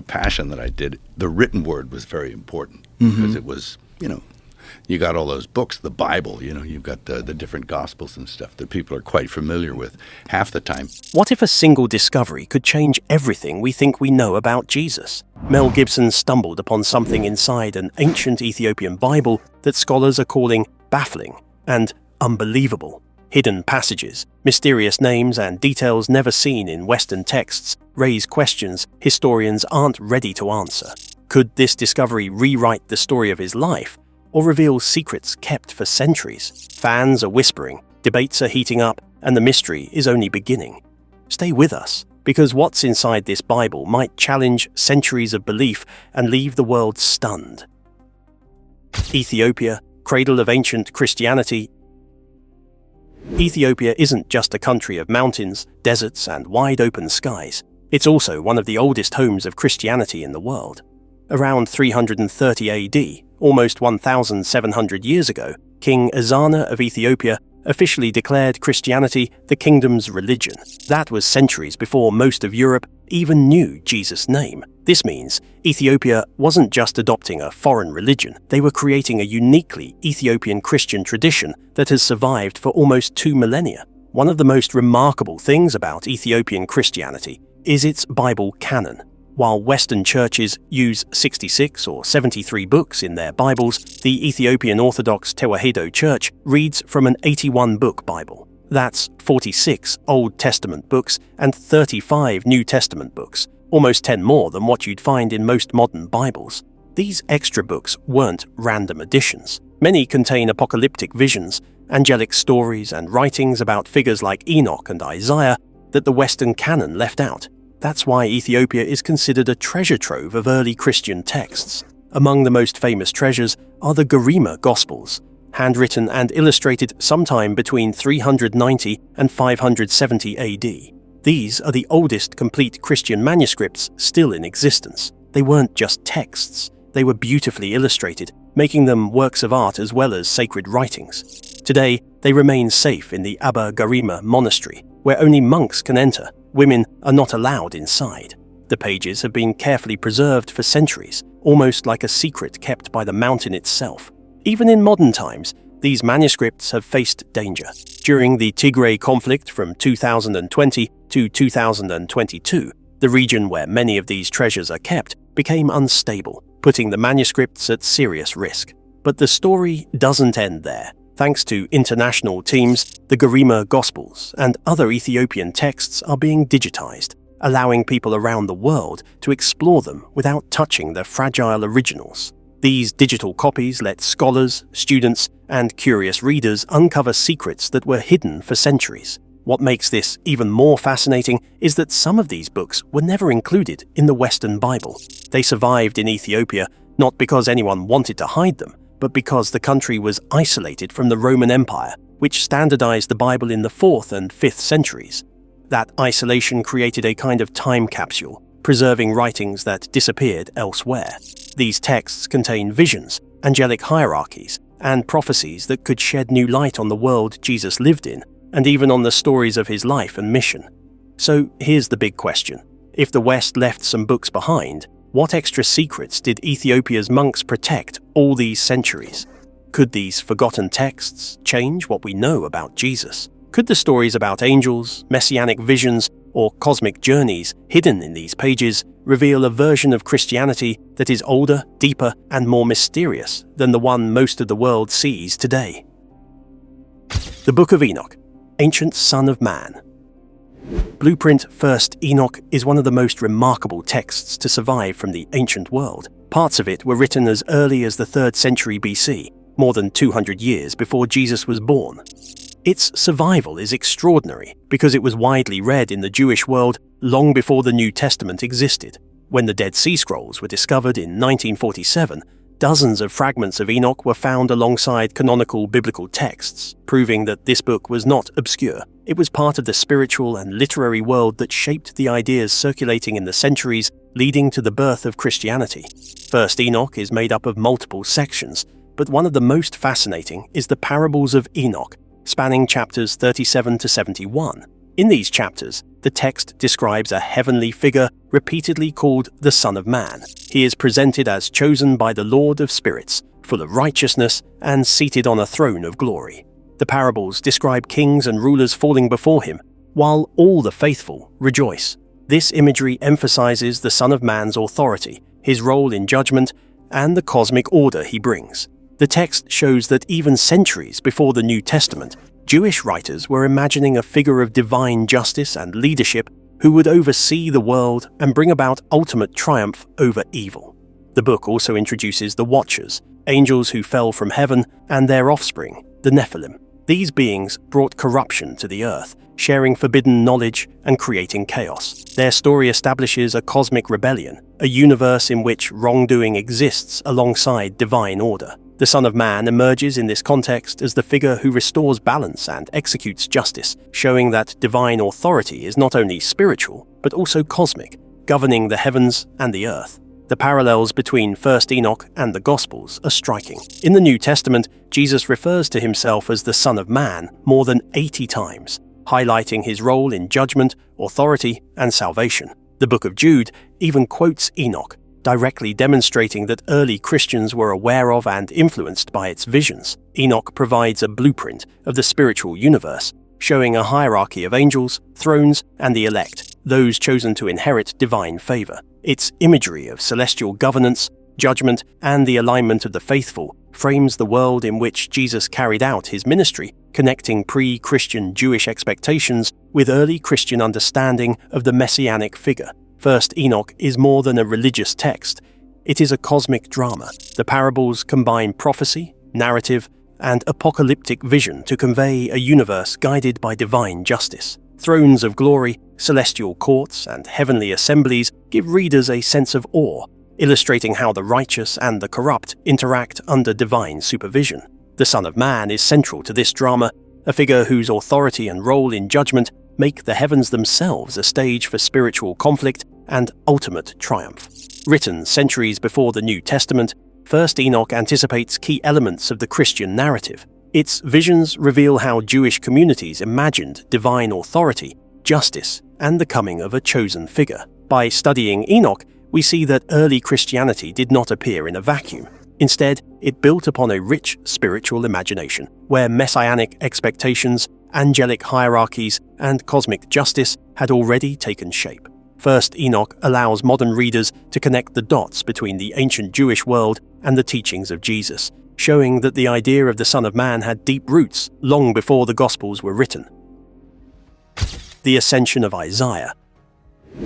Passion that I did, the written word was very important because it was, you got all those books, the Bible, you've got the different Gospels and stuff that people are quite familiar with half the time. What if a single discovery could change everything we think we know about Jesus? Mel Gibson stumbled upon something inside an ancient Ethiopian Bible that scholars are calling baffling and unbelievable. Hidden passages, mysterious names, and details never seen in Western texts raise questions historians aren't ready to answer. Could this discovery rewrite the story of his life, or reveal secrets kept for centuries? Fans are whispering, debates are heating up, and the mystery is only beginning. Stay with us, because what's inside this Bible might challenge centuries of belief and leave the world stunned. Ethiopia, cradle of ancient Christianity. Ethiopia isn't just a country of mountains, deserts, and wide-open skies. It's also one of the oldest homes of Christianity in the world. Around 330 AD, almost 1,700 years ago, King Ezana of Ethiopia officially declared Christianity the kingdom's religion. That was centuries before most of Europe even knew Jesus' name. This means Ethiopia wasn't just adopting a foreign religion, they were creating a uniquely Ethiopian Christian tradition that has survived for almost 2 millennia. One of the most remarkable things about Ethiopian Christianity is its Bible canon. While Western churches use 66 or 73 books in their Bibles, the Ethiopian Orthodox Tewahedo Church reads from an 81-book Bible. That's 46 Old Testament books and 35 New Testament books, almost 10 more than what you'd find in most modern Bibles. These extra books weren't random additions. Many contain apocalyptic visions, angelic stories, and writings about figures like Enoch and Isaiah that the Western canon left out. That's why Ethiopia is considered a treasure trove of early Christian texts. Among the most famous treasures are the Garima Gospels, handwritten and illustrated sometime between 390 and 570 AD. These are the oldest complete Christian manuscripts still in existence. They weren't just texts, they were beautifully illustrated, making them works of art as well as sacred writings. Today, they remain safe in the Abba Garima monastery, where only monks can enter. Women are not allowed inside. The pages have been carefully preserved for centuries, almost like a secret kept by the mountain itself. Even in modern times, these manuscripts have faced danger. During the Tigray conflict from 2020 to 2022, the region where many of these treasures are kept became unstable, putting the manuscripts at serious risk. But the story doesn't end there. Thanks to international teams, the Garima Gospels and other Ethiopian texts are being digitized, allowing people around the world to explore them without touching their fragile originals. These digital copies let scholars, students, and curious readers uncover secrets that were hidden for centuries. What makes this even more fascinating is that some of these books were never included in the Western Bible. They survived in Ethiopia not because anyone wanted to hide them, but because the country was isolated from the Roman Empire, which standardized the Bible in the 4th and 5th centuries. That isolation created a kind of time capsule, preserving writings that disappeared elsewhere. These texts contain visions, angelic hierarchies, and prophecies that could shed new light on the world Jesus lived in, and even on the stories of his life and mission. So here's the big question. If the West left some books behind, what extra secrets did Ethiopia's monks protect all these centuries? Could these forgotten texts change what we know about Jesus? Could the stories about angels, messianic visions, or cosmic journeys hidden in these pages reveal a version of Christianity that is older, deeper, and more mysterious than the one most of the world sees today? The Book of Enoch, Ancient Son of Man. Blueprint First Enoch is one of the most remarkable texts to survive from the ancient world. Parts of it were written as early as the 3rd century BC, more than 200 years before Jesus was born. Its survival is extraordinary because it was widely read in the Jewish world long before the New Testament existed. When the Dead Sea Scrolls were discovered in 1947, dozens of fragments of Enoch were found alongside canonical biblical texts, proving that this book was not obscure. It was part of the spiritual and literary world that shaped the ideas circulating in the centuries leading to the birth of Christianity. First Enoch is made up of multiple sections, but one of the most fascinating is the Parables of Enoch, spanning chapters 37 to 71. In these chapters, the text describes a heavenly figure repeatedly called the Son of Man. He is presented as chosen by the Lord of Spirits, full of righteousness and seated on a throne of glory. The parables describe kings and rulers falling before him, while all the faithful rejoice. This imagery emphasizes the Son of Man's authority, his role in judgment, and the cosmic order he brings. The text shows that even centuries before the New Testament, Jewish writers were imagining a figure of divine justice and leadership who would oversee the world and bring about ultimate triumph over evil. The book also introduces the Watchers, angels who fell from heaven, and their offspring, the Nephilim. These beings brought corruption to the earth, sharing forbidden knowledge and creating chaos. Their story establishes a cosmic rebellion, a universe in which wrongdoing exists alongside divine order. The Son of Man emerges in this context as the figure who restores balance and executes justice, showing that divine authority is not only spiritual, but also cosmic, governing the heavens and the earth. The parallels between 1st Enoch and the Gospels are striking. In the New Testament, Jesus refers to himself as the Son of Man more than 80 times, highlighting his role in judgment, authority, and salvation. The Book of Jude even quotes Enoch, directly demonstrating that early Christians were aware of and influenced by its visions. Enoch provides a blueprint of the spiritual universe, showing a hierarchy of angels, thrones, and the elect, those chosen to inherit divine favor. Its imagery of celestial governance, judgment, and the alignment of the faithful frames the world in which Jesus carried out his ministry, connecting pre-Christian Jewish expectations with early Christian understanding of the messianic figure. 1st Enoch is more than a religious text. It is a cosmic drama. The parables combine prophecy, narrative, and apocalyptic vision to convey a universe guided by divine justice. Thrones of glory, celestial courts, and heavenly assemblies give readers a sense of awe, illustrating how the righteous and the corrupt interact under divine supervision. The Son of Man is central to this drama, a figure whose authority and role in judgment make the heavens themselves a stage for spiritual conflict and ultimate triumph. Written centuries before the New Testament, 1st Enoch anticipates key elements of the Christian narrative. Its visions reveal how Jewish communities imagined divine authority, justice, and the coming of a chosen figure. By studying Enoch, we see that early Christianity did not appear in a vacuum. Instead, it built upon a rich spiritual imagination, where messianic expectations, angelic hierarchies, and cosmic justice had already taken shape. 1st Enoch allows modern readers to connect the dots between the ancient Jewish world and the teachings of Jesus, showing that the idea of the Son of Man had deep roots long before the Gospels were written. The Ascension of Isaiah.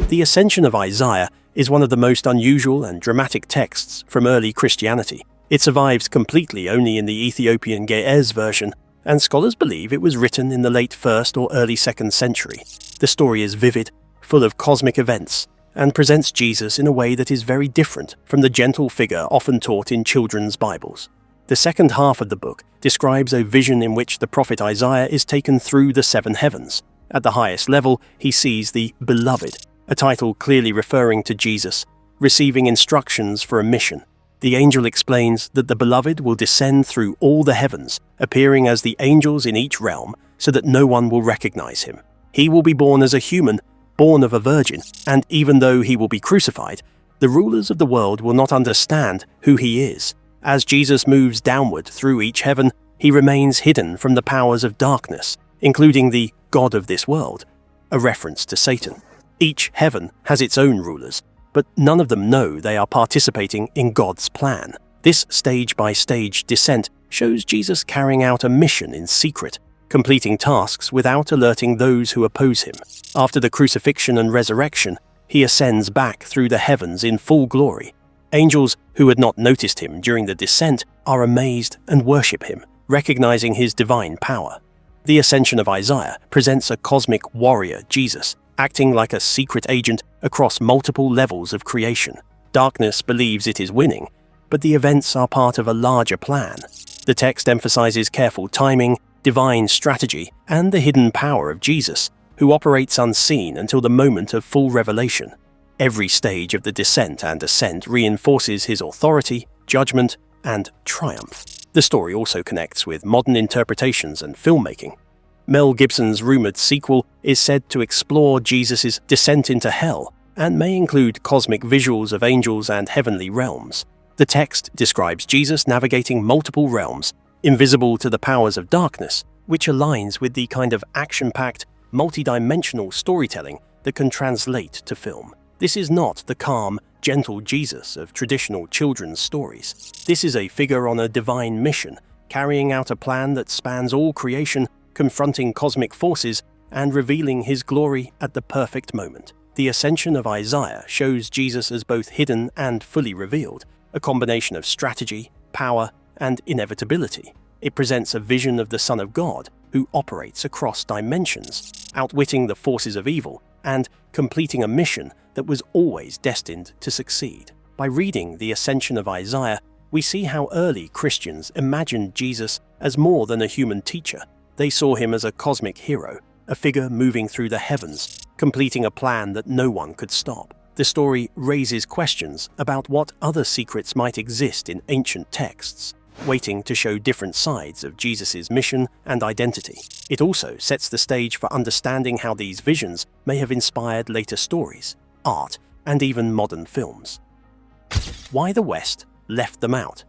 The Ascension of Isaiah is one of the most unusual and dramatic texts from early Christianity. It survives completely only in the Ethiopian version, and scholars believe it was written in the late 1st or early 2nd century. The story is vivid, full of cosmic events, and presents Jesus in a way that is very different from the gentle figure often taught in children's Bibles. The second half of the book describes a vision in which the prophet Isaiah is taken through the 7 heavens. At the highest level, he sees the Beloved, a title clearly referring to Jesus, receiving instructions for a mission. The angel explains that the Beloved will descend through all the heavens, appearing as the angels in each realm, so that no one will recognize him. He will be born as a human, born of a virgin, and even though he will be crucified, the rulers of the world will not understand who he is. As Jesus moves downward through each heaven, he remains hidden from the powers of darkness, including the God of this world, a reference to Satan. Each heaven has its own rulers, but none of them know they are participating in God's plan. This stage-by-stage descent shows Jesus carrying out a mission in secret, completing tasks without alerting those who oppose him. After the crucifixion and resurrection, he ascends back through the heavens in full glory. Angels who had not noticed him during the descent are amazed and worship him, recognizing his divine power. The Ascension of Isaiah presents a cosmic warrior, Jesus, acting like a secret agent across multiple levels of creation. Darkness believes it is winning, but the events are part of a larger plan. The text emphasizes careful timing, divine strategy, and the hidden power of Jesus, who operates unseen until the moment of full revelation. Every stage of the descent and ascent reinforces his authority, judgment, and triumph. The story also connects with modern interpretations and filmmaking. Mel Gibson's rumored sequel is said to explore Jesus' descent into hell and may include cosmic visuals of angels and heavenly realms. The text describes Jesus navigating multiple realms, invisible to the powers of darkness, which aligns with the kind of action-packed, multi-dimensional storytelling that can translate to film. This is not the calm, gentle Jesus of traditional children's stories. This is a figure on a divine mission, carrying out a plan that spans all creation, confronting cosmic forces and revealing his glory at the perfect moment. The Ascension of Isaiah shows Jesus as both hidden and fully revealed, a combination of strategy, power, and inevitability. It presents a vision of the Son of God, who operates across dimensions, outwitting the forces of evil and completing a mission that was always destined to succeed. By reading the Ascension of Isaiah, we see how early Christians imagined Jesus as more than a human teacher. They saw him as a cosmic hero, a figure moving through the heavens, completing a plan that no one could stop. The story raises questions about what other secrets might exist in ancient texts, waiting to show different sides of Jesus' mission and identity. It also sets the stage for understanding how these visions may have inspired later stories, art, and even modern films. Why the West left them out.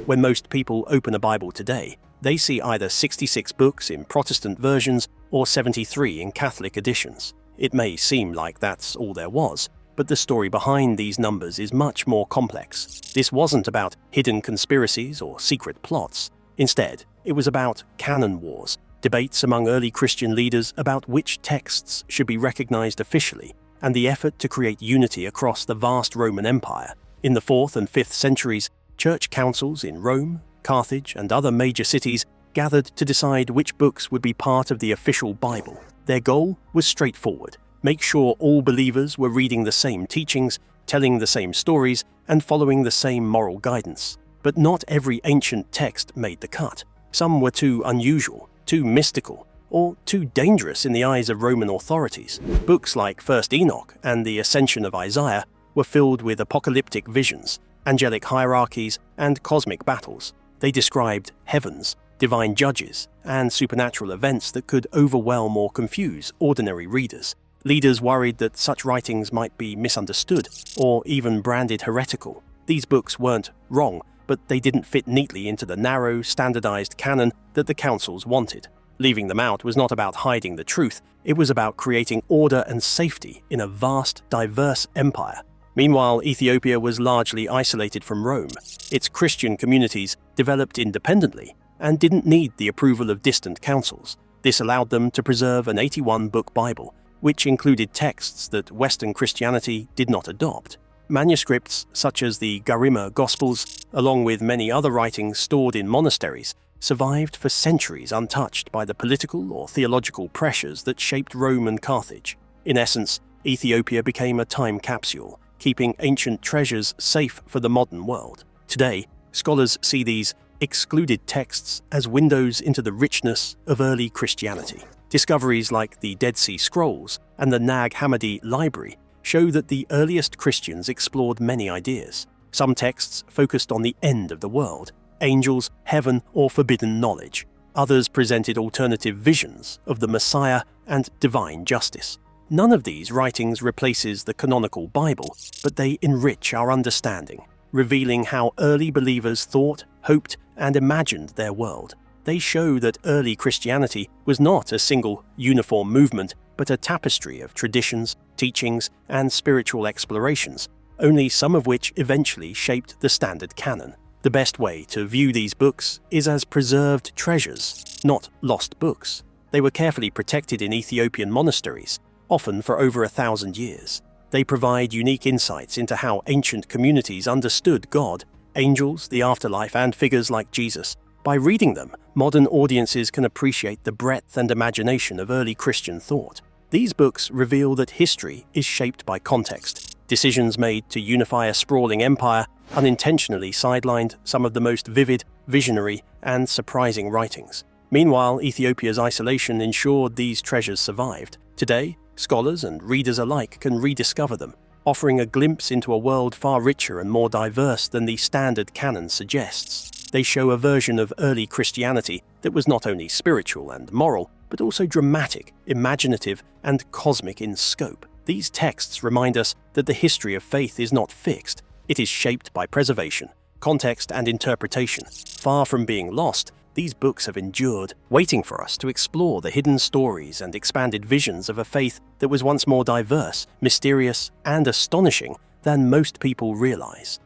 When most people open a Bible today, they see either 66 books in Protestant versions or 73 in Catholic editions. It may seem like that's all there was, but the story behind these numbers is much more complex. This wasn't about hidden conspiracies or secret plots. Instead, it was about canon wars, debates among early Christian leaders about which texts should be recognized officially, and the effort to create unity across the vast Roman Empire. In the 4th and 5th centuries, church councils in Rome, Carthage, and other major cities gathered to decide which books would be part of the official Bible. Their goal was straightforward: make sure all believers were reading the same teachings, telling the same stories, and following the same moral guidance. But not every ancient text made the cut. Some were too unusual, too mystical, or too dangerous in the eyes of Roman authorities. Books like 1st Enoch and the Ascension of Isaiah were filled with apocalyptic visions, angelic hierarchies, and cosmic battles. They described heavens, divine judges, and supernatural events that could overwhelm or confuse ordinary readers. Leaders worried that such writings might be misunderstood or even branded heretical. These books weren't wrong, but they didn't fit neatly into the narrow, standardized canon that the councils wanted. Leaving them out was not about hiding the truth, it was about creating order and safety in a vast, diverse empire. Meanwhile, Ethiopia was largely isolated from Rome. Its Christian communities developed independently and didn't need the approval of distant councils. This allowed them to preserve an 81-book Bible, which included texts that Western Christianity did not adopt. Manuscripts such as the Garima Gospels, along with many other writings stored in monasteries, survived for centuries untouched by the political or theological pressures that shaped Rome and Carthage. In essence, Ethiopia became a time capsule, keeping ancient treasures safe for the modern world. Today, scholars see these excluded texts as windows into the richness of early Christianity. Discoveries like the Dead Sea Scrolls and the Nag Hammadi Library show that the earliest Christians explored many ideas. Some texts focused on the end of the world, angels, heaven, or forbidden knowledge. Others presented alternative visions of the Messiah and divine justice. None of these writings replaces the canonical Bible, but they enrich our understanding, revealing how early believers thought, hoped, and imagined their world. They show that early Christianity was not a single, uniform movement, but a tapestry of traditions, teachings, and spiritual explorations, only some of which eventually shaped the standard canon. The best way to view these books is as preserved treasures, not lost books. They were carefully protected in Ethiopian monasteries, often for over 1,000 years. They provide unique insights into how ancient communities understood God, angels, the afterlife, and figures like Jesus. By reading them, modern audiences can appreciate the breadth and imagination of early Christian thought. These books reveal that history is shaped by context. Decisions made to unify a sprawling empire unintentionally sidelined some of the most vivid, visionary, and surprising writings. Meanwhile, Ethiopia's isolation ensured these treasures survived. Today, scholars and readers alike can rediscover them, offering a glimpse into a world far richer and more diverse than the standard canon suggests. They show a version of early Christianity that was not only spiritual and moral, but also dramatic, imaginative, and cosmic in scope. These texts remind us that the history of faith is not fixed. It is shaped by preservation, context, and interpretation. Far from being lost, these books have endured, waiting for us to explore the hidden stories and expanded visions of a faith that was once more diverse, mysterious, and astonishing than most people realize.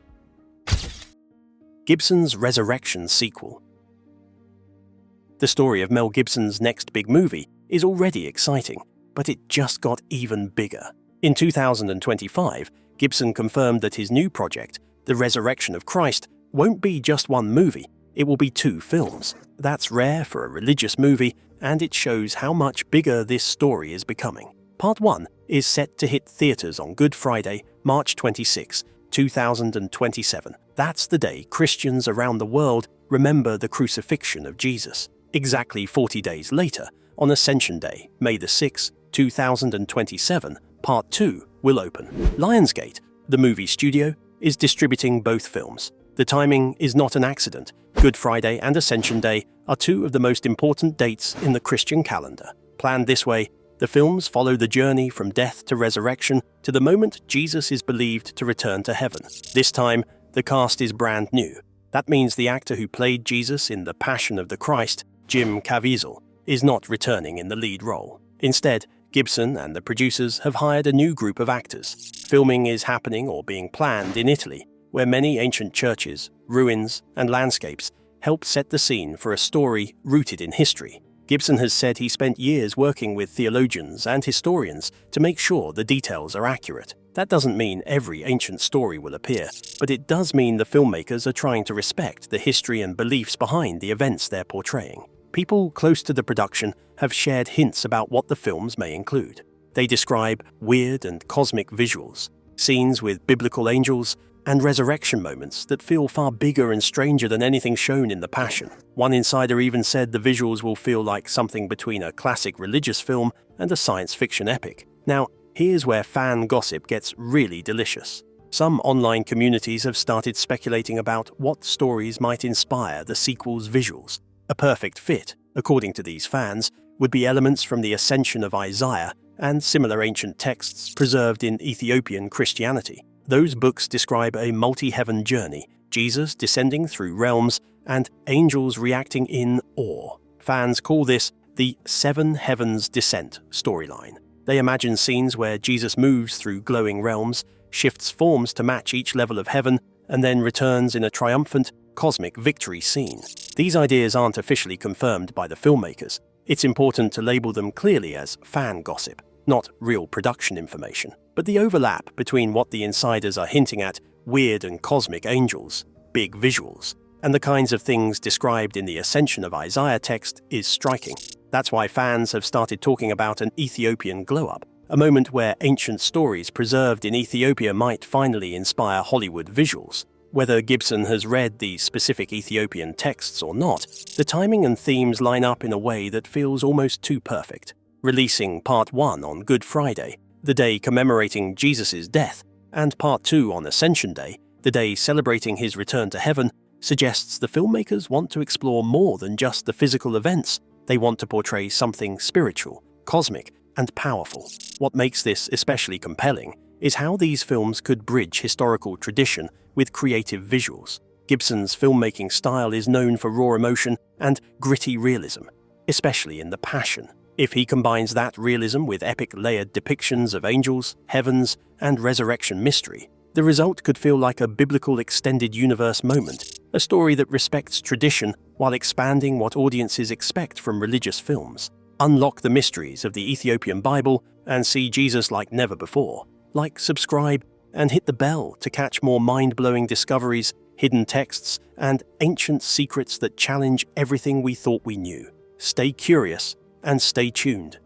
Gibson's Resurrection sequel. The story of Mel Gibson's next big movie is already exciting, but it just got even bigger. In 2025, Gibson confirmed that his new project, The Resurrection of Christ, won't be just one movie, it will be 2 films. That's rare for a religious movie, and it shows how much bigger this story is becoming. Part 1 is set to hit theaters on Good Friday, March 26, 2027. That's the day Christians around the world remember the crucifixion of Jesus. Exactly 40 days later, on Ascension Day, May 6, 2027, Part 2 will open. Lionsgate, the movie studio, is distributing both films. The timing is not an accident. Good Friday and Ascension Day are 2 of the most important dates in the Christian calendar. Planned this way, the films follow the journey from death to resurrection to the moment Jesus is believed to return to heaven. This time, the cast is brand new. That means the actor who played Jesus in The Passion of the Christ, Jim Caviezel, is not returning in the lead role. Instead, Gibson and the producers have hired a new group of actors. Filming is happening or being planned in Italy, where many ancient churches, ruins, and landscapes help set the scene for a story rooted in history. Gibson has said he spent years working with theologians and historians to make sure the details are accurate. That doesn't mean every ancient story will appear, but it does mean the filmmakers are trying to respect the history and beliefs behind the events they're portraying. People close to the production have shared hints about what the films may include. They describe weird and cosmic visuals, scenes with biblical angels, and resurrection moments that feel far bigger and stranger than anything shown in The Passion. One insider even said the visuals will feel like something between a classic religious film and a science fiction epic. Now, here's where fan gossip gets really delicious. Some online communities have started speculating about what stories might inspire the sequel's visuals. A perfect fit, according to these fans, would be elements from the ascension of Isaiah and similar ancient texts preserved in Ethiopian Christianity. Those books describe a multi-heaven journey, Jesus descending through realms, and angels reacting in awe. Fans call this the 7 Heavens Descent storyline. They imagine scenes where Jesus moves through glowing realms, shifts forms to match each level of heaven, and then returns in a triumphant, cosmic victory scene. These ideas aren't officially confirmed by the filmmakers. It's important to label them clearly as fan gossip, not real production information. But the overlap between what the insiders are hinting at, weird and cosmic angels, big visuals, and the kinds of things described in the Ascension of Isaiah text is striking. That's why fans have started talking about an Ethiopian glow-up, a moment where ancient stories preserved in Ethiopia might finally inspire Hollywood visuals. Whether Gibson has read the specific Ethiopian texts or not, the timing and themes line up in a way that feels almost too perfect. Releasing Part 1 on Good Friday, the day commemorating Jesus' death, and Part 2 on Ascension Day, the day celebrating his return to heaven, suggests the filmmakers want to explore more than just the physical events. They want to portray something spiritual, cosmic, and powerful. What makes this especially compelling is how these films could bridge historical tradition with creative visuals. Gibson's filmmaking style is known for raw emotion and gritty realism, especially in The Passion. If he combines that realism with epic layered depictions of angels, heavens, and resurrection mystery, the result could feel like a biblical extended universe moment, a story that respects tradition while expanding what audiences expect from religious films. Unlock the mysteries of the Ethiopian Bible and see Jesus like never before. Like, subscribe, and hit the bell to catch more mind-blowing discoveries, hidden texts, and ancient secrets that challenge everything we thought we knew. Stay curious and stay tuned.